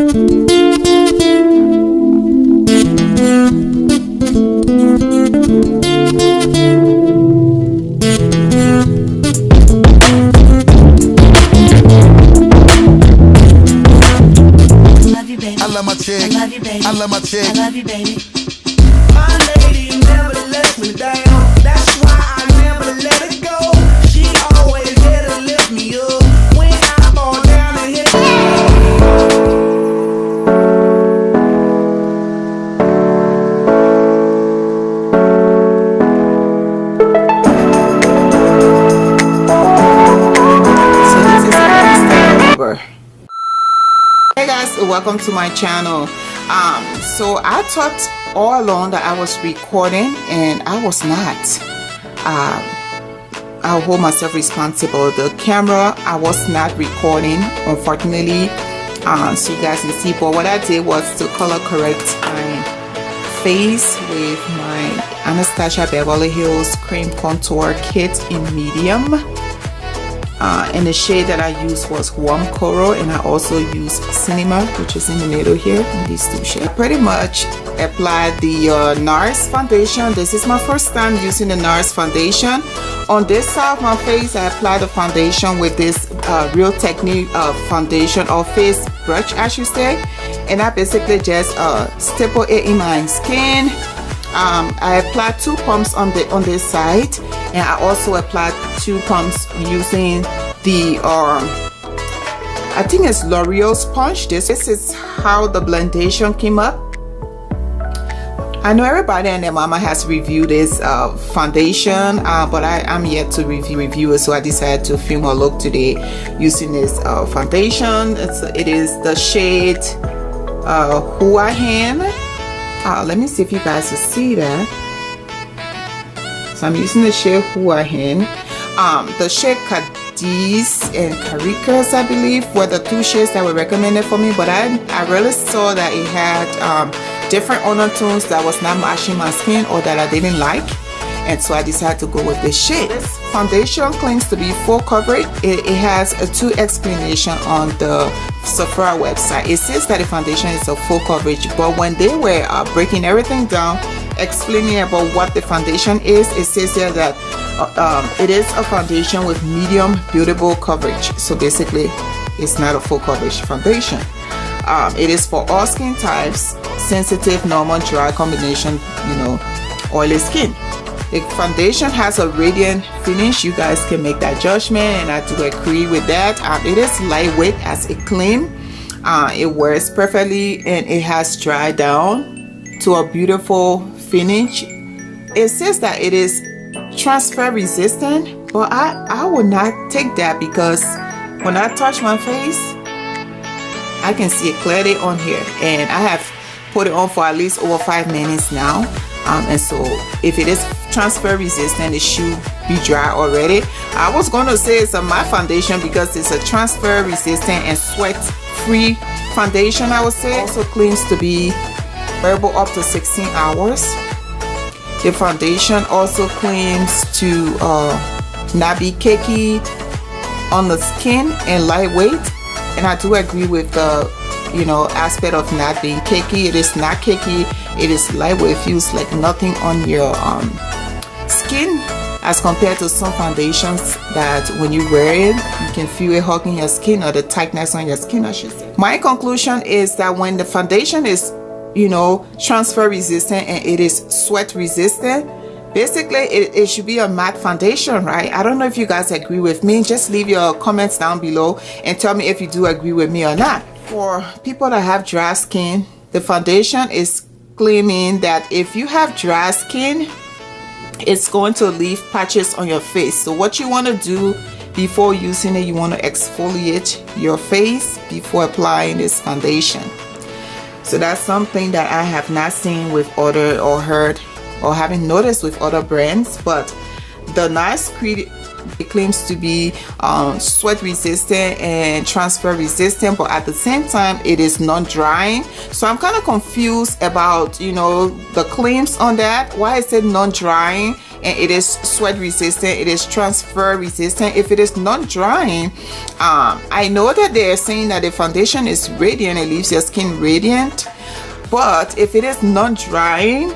I love my chick. I love you, baby. My lady never lets me down. That's why I never let it go. She always there to lift me up when I fall down and hit Hey guys, welcome to my channel. So I thought all along that I was recording, and I was not. I'll hold myself responsible. The camera, I was not recording, unfortunately, so you guys can see. But what I did was to color correct my face with my Anastasia Beverly Hills Cream Contour Kit in medium. And the shade that I used was Warm Coral, and I also used Cinema, which is in the middle here, in these two shades. I pretty much applied the NARS foundation. This is my first time using the NARS foundation. On this side of my face, I applied the foundation with this Real Technique foundation, or face brush I should say, and I basically just staple it in my skin. I applied 2 pumps on this side, and I also applied 2 pumps using the I think it's L'Oreal sponge. This is how the blendation came up. I know everybody and their mama has reviewed this foundation, but I'm yet to review it, so I decided to film a look today using this foundation. It is the shade Hua Hin. Let me see if you guys will see that. So I'm using the shade Hua Hin. The shade Cadiz and Carikas, I believe, were the 2 shades that were recommended for me, but I really saw that it had different undertones that was not matching my skin or that I didn't like, and so I decided to go with this shade. This foundation claims to be full coverage. It has a 2 explanation on the Sephora website. It says that the foundation is a full coverage, but when they were breaking everything down, explaining about what the foundation is, it says here that it is a foundation with medium buildable coverage. So basically, it's not a full coverage foundation. It is for all skin types, sensitive, normal, dry combination, oily skin. The foundation has a radiant finish. You guys can make that judgment, and I do agree with that. It is lightweight as a cream. It wears perfectly, and it has dried down to a beautiful finish. It says that it is transfer resistant, but I would not take that, because when I touch my face, I can see it clearly on here, and I have put it on for at least over 5 minutes now. And so if it is transfer resistant, it should be dry already. I was going to say it's a matte foundation because it's a transfer resistant and sweat free foundation. I would say also claims to be wearable up to 16 hours. The foundation also claims to not be cakey on the skin and lightweight, and I do agree with the aspect of not being cakey. It is not cakey. It is lightweight. It feels like nothing on your skin, as compared to some foundations that when you wear it, you can feel it hugging your skin, or the tightness on your skin, I should say. My conclusion is that when the foundation is transfer resistant and it is sweat resistant, basically it should be a matte foundation, right? I don't know if you guys agree with me. Just leave your comments down below and tell me if you do agree with me or not. For people that have dry skin, the foundation is claiming that if you have dry skin, it's going to leave patches on your face. So what you want to do before using it, you want to exfoliate your face before applying this foundation. So that's something that I have not seen with other, or heard, or haven't noticed with other brands. But the NARS it claims to be sweat resistant and transfer resistant, but at the same time it is non-drying. So I'm kind of confused about the claims on that. Why is it non-drying and it is sweat resistant, it is transfer resistant. If it is not drying, I know that they are saying that the foundation is radiant, it leaves your skin radiant, but if it is not drying,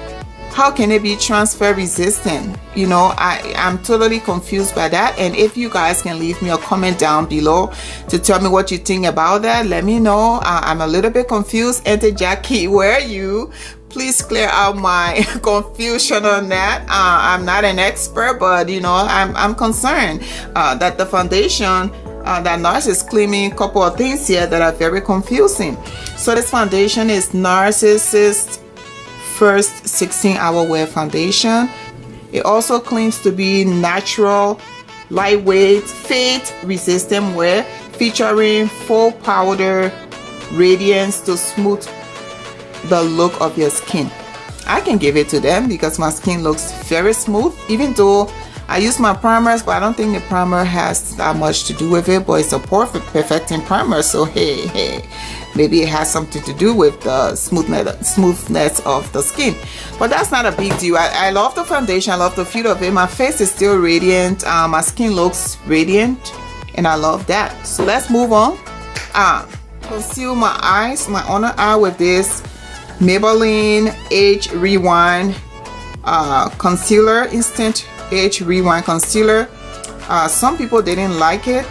how can it be transfer resistant? You know, I'm totally confused by that. And if you guys can leave me a comment down below to tell me what you think about that, let me know. I'm a little bit confused. Auntie Jackie, where are you? Please clear out my confusion on that. I'm not an expert, but you know, I'm concerned that the foundation that NARS is claiming a couple of things here that are very confusing. So this foundation is NARS's first 16-hour wear foundation. It also claims to be natural, lightweight, fade resistant wear, featuring full powder radiance to smooth the look of your skin. I can give it to them because my skin looks very smooth, even though I use my primers, but I don't think the primer has that much to do with it, but it's a perfecting primer, so hey, maybe it has something to do with the smoothness of the skin. But that's not a big deal. I love the foundation, I love the feel of it. My face is still radiant, my skin looks radiant, and I love that. So let's move on. Conceal my eyes, my under eye, with this Maybelline Age Rewind concealer, instant Age Rewind concealer. Some people didn't like it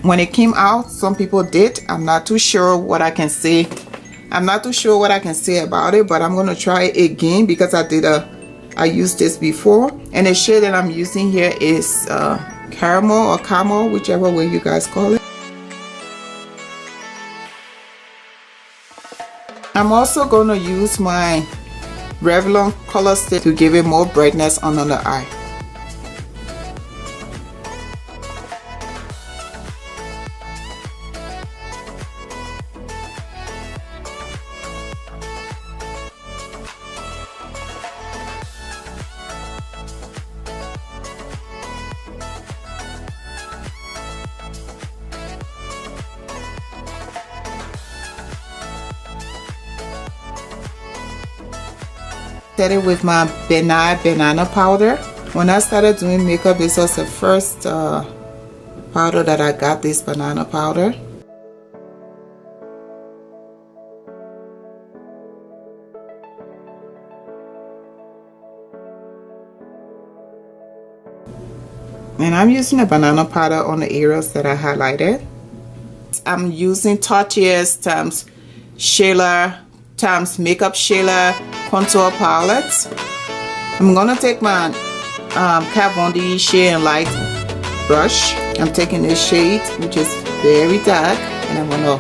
when it came out, some people did. I'm not too sure what I can say. I'm not too sure what I can say about it, but I'm gonna try it again because I used this before, and the shade that I'm using here is caramel or camel, whichever way you guys call it. I'm also gonna use my Revlon Colorstay to give it more brightness under the eye. Started with my Nye Banana Powder. When I started doing makeup, this was the first powder that I got, this banana powder. And I'm using a banana powder on the areas that I highlighted. I'm using Tartiest times SHAYLA times MakeupShayla contour palette. I'm gonna take my Kat Von D Shade and Light brush. I'm taking this shade, which is very dark, and I'm gonna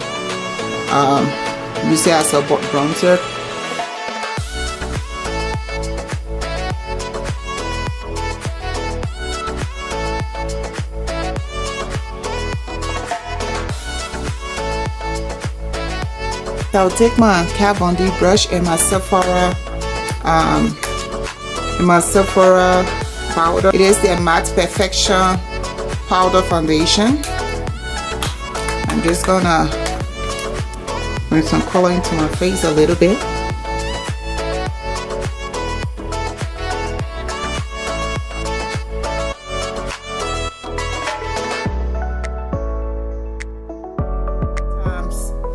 use it as a bronzer. I'll take my Kat Von D brush and my Sephora powder. It is the Matte Perfection Powder Foundation. I'm just gonna bring some color into my face a little bit.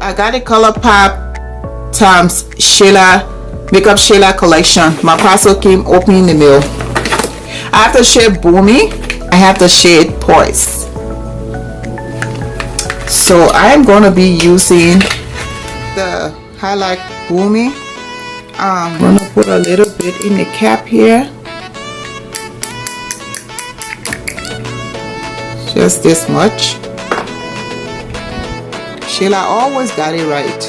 I got a ColourPop times MakeupShayla collection. My parcel came open in the mail. I have the shade Boomy. I have the shade Poise. So I'm gonna be using the highlight Boomy. I'm gonna put a little bit in the cap here. Just this much. Shayla always got it right.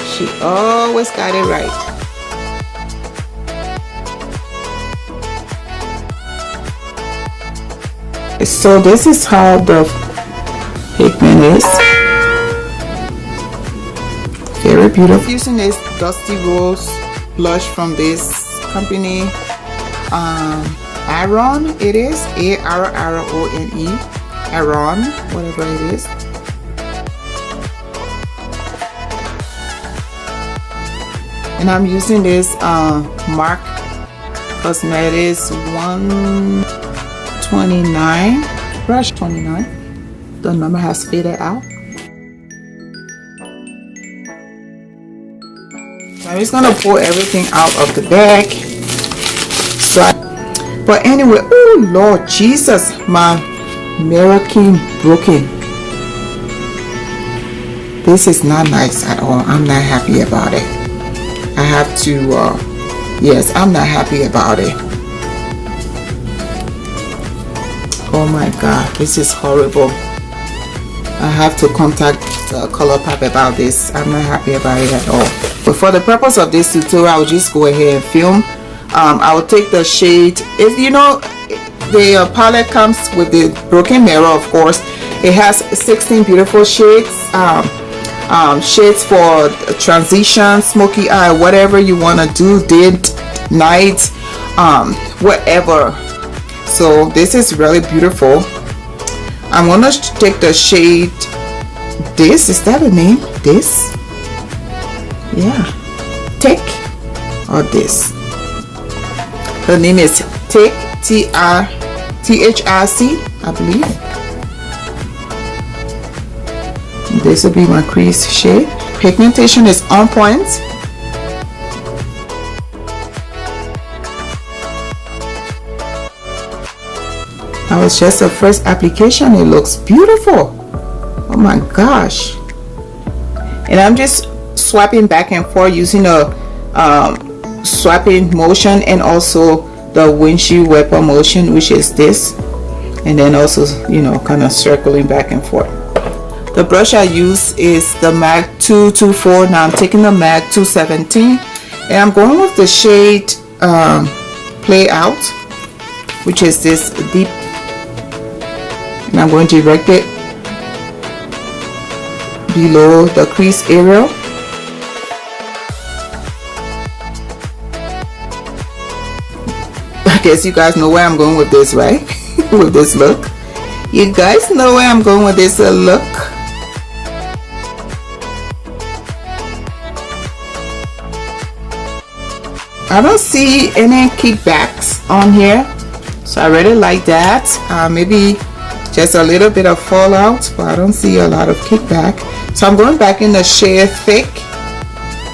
She always got it right. So this is how the pigment is. Very beautiful. I'm using this Dusty Rose blush from this company. Arbonne, it is A-R-R-O-N-E. Arbonne, whatever it is. And I'm using this MAC Cosmetics 129, brush 29. The number has faded out. I'm just gonna pull everything out of the bag. But anyway, oh Lord Jesus, my mirror came broken. This is not nice at all. I'm not happy about it. I have to yes, I'm not happy about it. Oh my God, this is horrible. I have to contact ColourPop about this. I'm not happy about it at all. But for the purpose of this tutorial, I'll just go ahead and film. I will take the shade. If you know, the palette comes with the broken mirror, of course. It has 16 beautiful shades. Shades for transition, smoky eye, whatever you want to do, did, night, whatever. So this is really beautiful. I'm gonna take the shade. This is that the name? This? Yeah. Take or this. The name is Take, THRC, I believe. This will be my crease shade. Pigmentation is on point. That was just the first application. It looks beautiful. Oh my gosh. And I'm just swiping back and forth using a swiping motion and also the windshield wiper motion, which is this, and then also, you know, kind of circling back and forth. The brush I use is the MAC 224. Now I'm taking the MAC 217 and I'm going with the shade Play Out, which is this deep, and I'm going to direct it below the crease area. I guess you guys know where I'm going with this, right? With this look. You guys know where I'm going with this look. I don't see any kickbacks on here, so I really like that. Maybe just a little bit of fallout, but I don't see a lot of kickback. So I'm going back in the shade Thick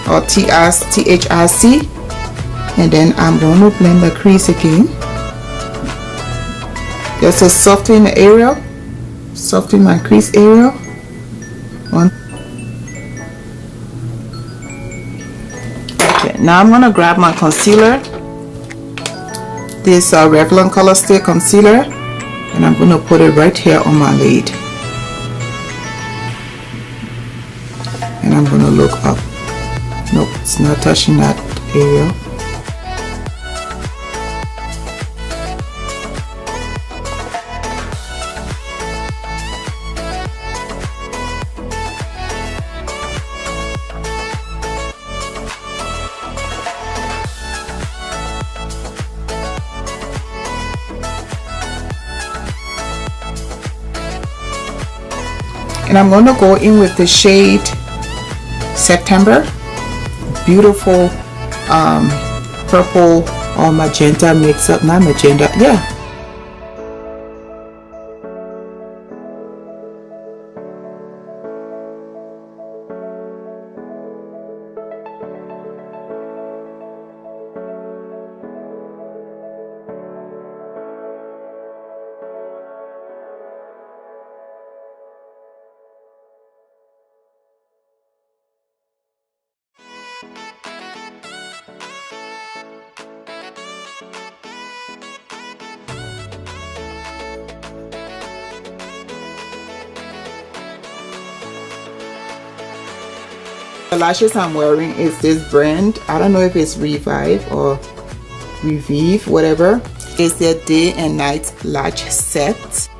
or THRC, and then I'm going to blend the crease again just to soften the area, soften my crease area. Okay, now I'm going to grab my concealer, this Revlon Colorstay concealer, and I'm going to put it right here on my lid, and I'm going to look up. Nope, it's not touching that area. And I'm going to go in with the shade September. Beautiful purple or magenta mix up, not magenta, yeah. The lashes I'm wearing is this brand. I don't know if it's Revive or Revive, whatever. It's their day and night lash set.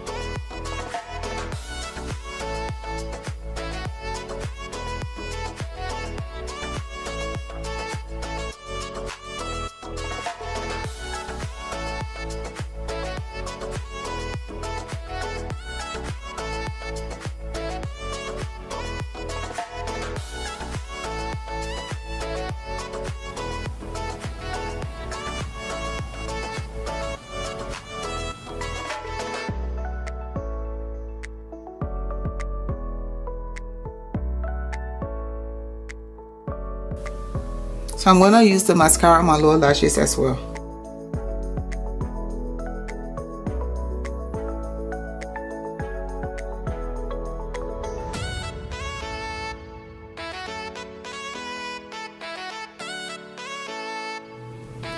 So I'm gonna use the mascara on my lower lashes as well.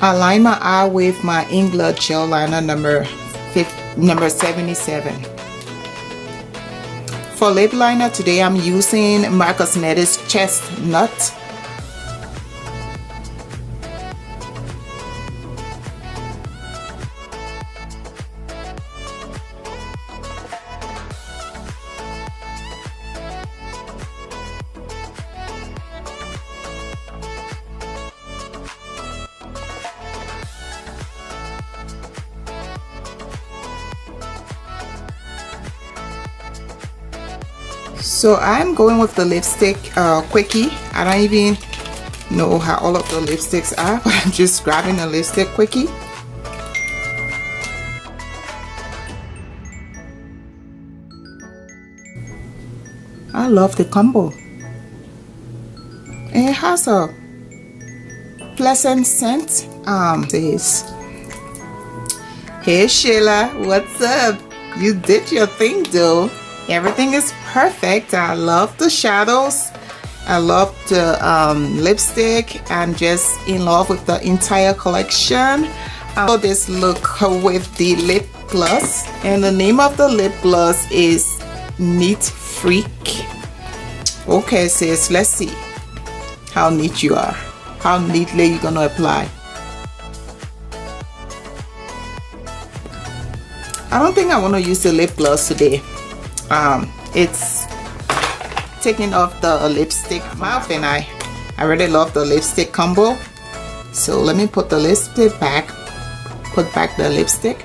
I line my eye with my Inglot Gel Liner number 77. For lip liner today, I'm using Marcus Nettis Chestnut. So I'm going with the lipstick Quickie. I don't even know how all of the lipsticks are, but I'm just grabbing a lipstick Quickie. I love the combo. It has a pleasant scent. This. Hey Shayla, what's up? You did your thing though. Everything is perfect. I love the shadows. I love the lipstick. I'm just in love with the entire collection. This look with the lip gloss, and the name of the lip gloss is Neat Freak. Okay sis, let's see how neat you are, how neatly you're gonna apply. I don't think I want to use the lip gloss today. It's taking off the lipstick mouth, and I really love the lipstick combo. So let me put the lipstick back, put back the lipstick.